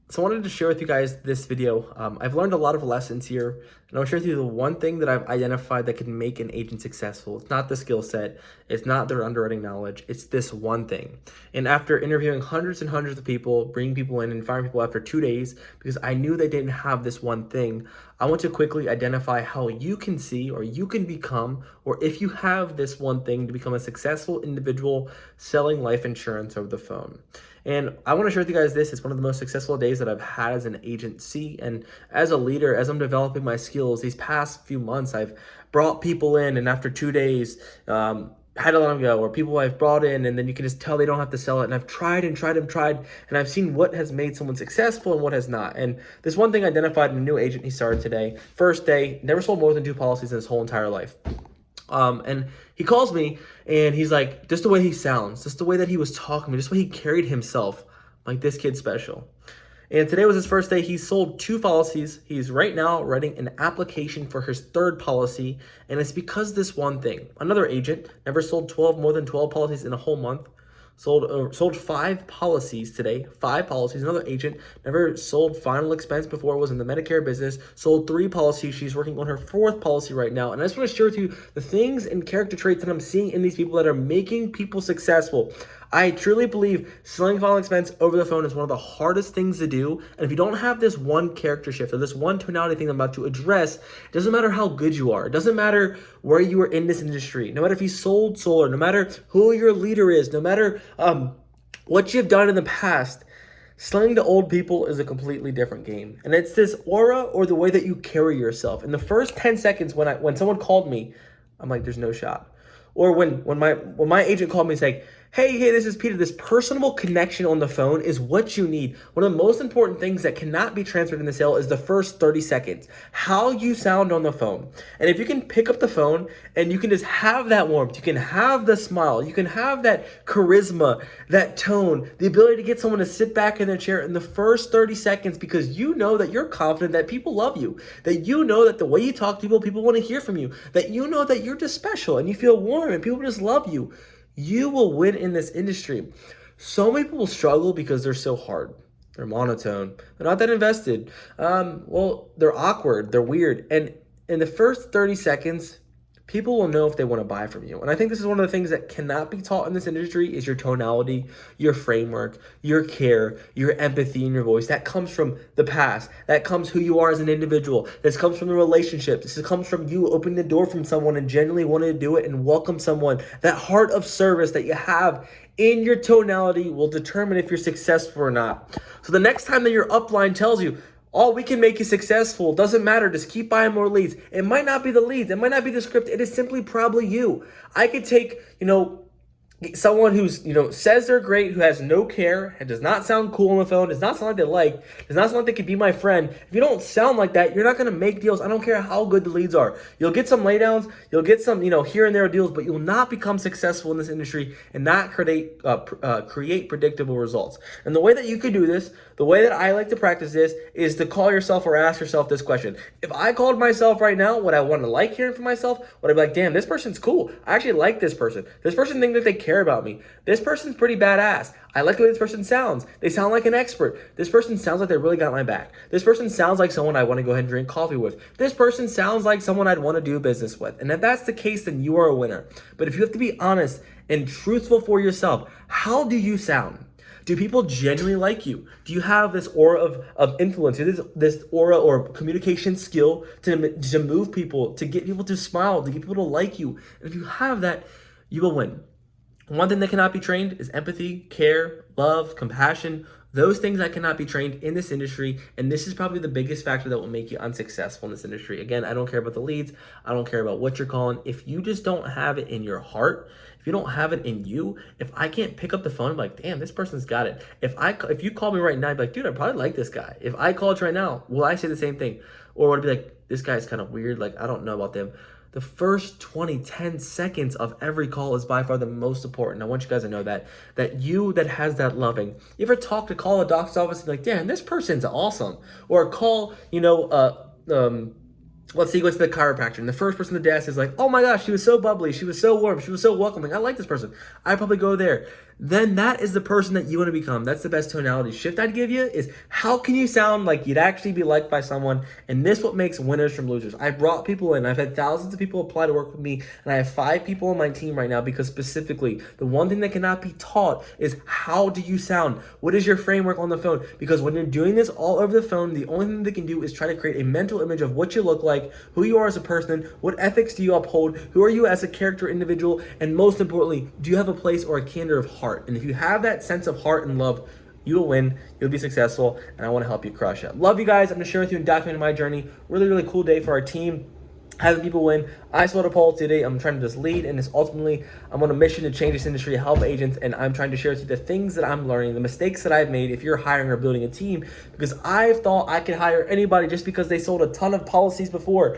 So I wanted to share with you guys this video. I've learned a lot of lessons here, and I'll share with you the one thing that I've identified that can make an agent successful. It's not the skill set, it's not their underwriting knowledge, it's this one thing. And after interviewing hundreds and hundreds of people, bringing people in and firing people after 2 days, because I knew they didn't have this one thing, I want to quickly identify how you can see or you can become, or if you have this one thing, to become a successful individual selling life insurance over the phone. And I want to share with you guys this. It's one of the most successful days that I've had as an agency. And as a leader, as I'm developing my skills, these past few months, I've brought people in, and after 2 days, had to let them go, or people I've brought in, and then you can just tell they don't have to sell it. And I've tried and tried and tried, and I've seen what has made someone successful and what has not. And this one thing identified in a new agent he started today. First day, never sold more than 2 policies in his whole entire life. And he calls me and he's like, just the way he sounds, just the way that he was talking, just the way he carried himself, like, this kid's special. And today was his first day. He sold 2 policies. He's right now writing an application for his 3rd policy. And it's because this one thing. Another agent never sold more than 12 policies in a whole month. Sold 5 policies today, 5 policies. Another agent never sold final expense before, was in the Medicare business, sold 3 policies. She's working on her 4th policy right now. And I just want to share with you the things and character traits that I'm seeing in these people that are making people successful. I truly believe selling final expense over the phone is one of the hardest things to do. And if you don't have this one character shift or this one tonality thing I'm about to address, it doesn't matter how good you are. It doesn't matter where you are in this industry. No matter if you sold solar, no matter who your leader is, no matter what you've done in the past, selling to old people is a completely different game. And it's this aura or the way that you carry yourself. In the first 10 seconds when someone called me, I'm like, there's no shot. Or when my agent called me saying, hey, this is Peter. This personable connection on the phone is what you need. One of the most important things that cannot be transferred in the sale is the first 30 seconds. How you sound on the phone. And if you can pick up the phone and you can just have that warmth, you can have the smile, you can have that charisma, that tone, the ability to get someone to sit back in their chair in the first 30 seconds because you know that you're confident that people love you, that you know that the way you talk to people want to hear from you, that you know that you're just special and you feel warm and people just love you. You will win in this industry. So many people struggle because they're so hard. They're monotone. They're not that invested. They're awkward. They're weird. And in the first 30 seconds, people will know if they want to buy from you. And I think this is one of the things that cannot be taught in this industry is your tonality, your framework, your care, your empathy in your voice. That comes from the past. That comes who you are as an individual. This comes from the relationship. This comes from you opening the door from someone and genuinely wanting to do it and welcome someone. That heart of service that you have in your tonality will determine if you're successful or not. So the next time that your upline tells you, oh, we can make you successful, doesn't matter, just keep buying more leads. It might not be the leads, it might not be the script, it is simply probably you. I could take, someone who's, says they're great, who has no care, and does not sound cool on the phone, does not sound like does not sound like they could be my friend. If you don't sound like that, you're not going to make deals. I don't care how good the leads are. You'll get some laydowns, you'll get some, here and there deals, but you'll not become successful in this industry and not create predictable results. And the way that you could do this, the way that I like to practice this, is to call yourself or ask yourself this question. If I called myself right now, would I want to like hearing from myself? Would I be like, damn, this person's cool. I actually like this person. This person thinks that they care about me. This person's pretty badass. I like the way this person sounds. They sound like an expert. This person sounds like they really got my back. This person sounds like someone I want to go ahead and drink coffee with. This person sounds like someone I'd want to do business with. And if that's the case, then you are a winner. But if you have to be honest and truthful for yourself, how do you sound? Do people genuinely like you? Do you have this aura of influence, this aura or communication skill to move people, to get people to smile, to get people to like you? And if you have that, you will win. One thing that cannot be trained is empathy, care, love, compassion. Those things that cannot be trained in this industry, and this is probably the biggest factor that will make you unsuccessful in this industry. Again, I don't care about the leads. I don't care about what you're calling. If you just don't have it in your heart, if you don't have it in you, if I can't pick up the phone, I'm like, damn, this person's got it. If you call me right now, I'd be like, dude, I probably like this guy. If I called you right now, will I say the same thing? Or would I be like, this guy's kind of weird, like, I don't know about them. The first 10 seconds of every call is by far the most important. I want you guys to know that you that has that loving. You ever call a doctor's office and be like, damn, this person's awesome. Or call, let's say you go to the chiropractor and the first person at the desk is like, oh my gosh, she was so bubbly, she was so warm, she was so welcoming. I like this person. I'd probably go there. then that is the person that you want to become. That's the best tonality shift I'd give you, is how can you sound like you'd actually be liked by someone? And this what makes winners from losers. I brought people in. I've had thousands of people apply to work with me, and I have 5 people on my team right now because specifically the one thing that cannot be taught is how do you sound? What is your framework on the phone? Because when you're doing this all over the phone, the only thing they can do is try to create a mental image of what you look like, who you are as a person, what ethics do you uphold, who are you as a character individual, and most importantly, do you have a place or a candor of heart? And if you have that sense of heart and love, you will win, you'll be successful, and I want to help you crush it. Love you guys. I'm going to share with you and document my journey. Really cool day for our team. Having people win. I swallowed a poll today. I'm trying to just lead, and it's ultimately, I'm on a mission to change this industry, help agents, and I'm trying to share with you the things that I'm learning, the mistakes that I've made if you're hiring or building a team, because I've thought I could hire anybody just because they sold a ton of policies before.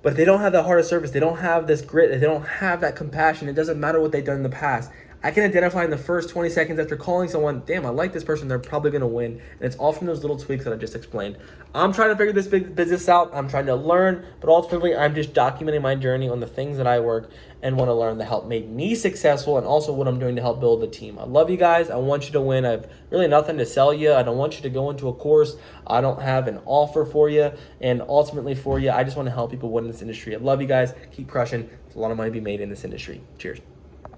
But if they don't have that heart of service, they don't have this grit, they don't have that compassion, it doesn't matter what they've done in the past. I can identify in the first 20 seconds after calling someone, damn, I like this person, they're probably going to win. And it's all from those little tweaks that I just explained. I'm trying to figure this big business out. I'm trying to learn, but ultimately I'm just documenting my journey on the things that I work and want to learn that help make me successful, and also what I'm doing to help build the team. I love you guys. I want you to win. I have really nothing to sell you. I don't want you to go into a course. I don't have an offer for you, and ultimately for you, I just want to help people win in this industry. I love you guys. Keep crushing. There's a lot of money to be made in this industry. Cheers.